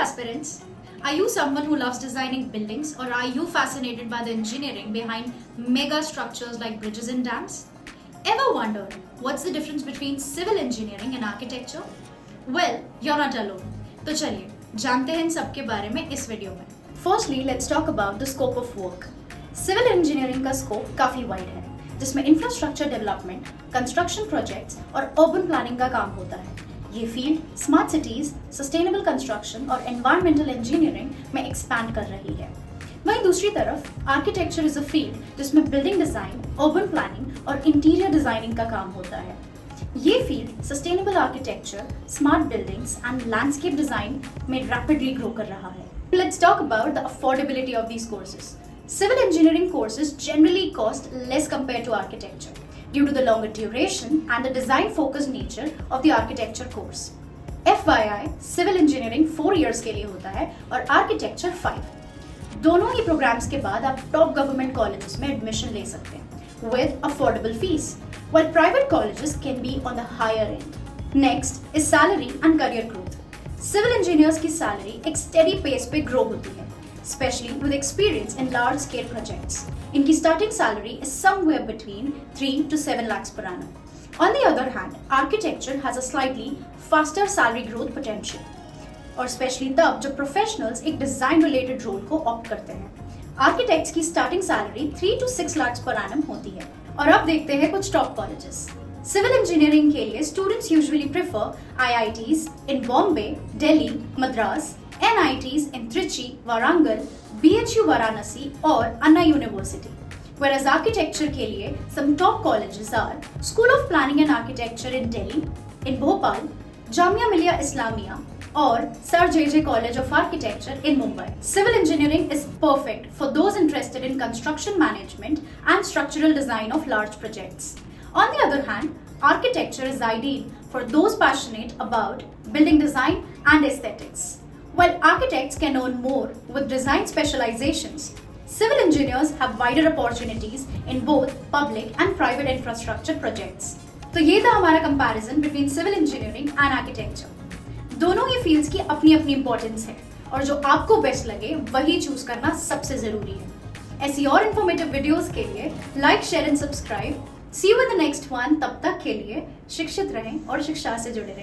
aspirants, are you someone who loves designing buildings, or are you fascinated by the engineering behind mega structures like bridges and dams? Ever wondered what's the difference between civil engineering and architecture? Well, you're not alone. तो चलिए जानते हैं इन सब के बारे में इस video में. Firstly, let's talk about the scope of work. Civil engineering का scope काफी wide है, जिसमें इंफ्रास्ट्रक्चर डेवलपमेंट, कंस्ट्रक्शन प्रोजेक्ट्स और अर्बन प्लानिंग का काम होता है. ये field smart cities, sustainable construction और एनवायरमेंटल इंजीनियरिंग में एक्सपैंड कर रही है. वहीं दूसरी तरफ आर्किटेक्चर इज अ फील्ड जिसमें बिल्डिंग डिजाइन, अर्बन प्लानिंग और इंटीरियर डिजाइनिंग का काम होता है. ये field sustainable architecture, smart buildings and landscape design में रैपिडली ग्रो कर रहा है. Let's talk about the affordability of these courses. Civil engineering courses generally cost less compared to architecture due to the longer duration and the design-focused nature of the architecture course. FYI, civil engineering 4 years के लिए होता है और architecture 5. दोनों ही programs के बाद आप top government colleges में admission ले सकते हैं with affordable fees, while private colleges can be on the higher end. Next is salary and career growth. Civil engineers की salary एक steady pace पे grow होती है, especially with experience in large-scale projects. इनकी starting salary is somewhere between 3 to 7 lakhs per annum. On the other hand, architecture has a slightly faster salary growth potential, और especially तब जब professionals एक design-related role को opt करते हैं. Architects की starting salary 3 to 6 lakhs per annum होती है. और अब देखते हैं कुछ top colleges. Civil engineering के लिए students usually prefer IITs in Bombay, Delhi, Madras, NITs in Trichy, Warangal, BHU Varanasi और Anna University. Whereas architecture के लिए some top colleges are School of Planning and Architecture in Delhi, in Bhopal, Jamia Millia Islamia और Sir JJ College of Architecture in Mumbai. Civil engineering is perfect for those interested in construction management and structural design of large projects. On the other hand, architecture is ideal for those passionate about building design and aesthetics. While architects can earn more with design specializations, civil engineers have wider opportunities in both public and private infrastructure projects. तो ये था हमारा comparison between civil engineering and architecture. दोनों ही fields की अपनी अपनी importance है, और जो आपको बेस्ट लगे वही चूज करना सबसे जरूरी है. ऐसी और informative videos के लिए like, share and subscribe. See you in the next one. तब तक के लिए शिक्षित रहें और शिक्षा से जुड़े रहें.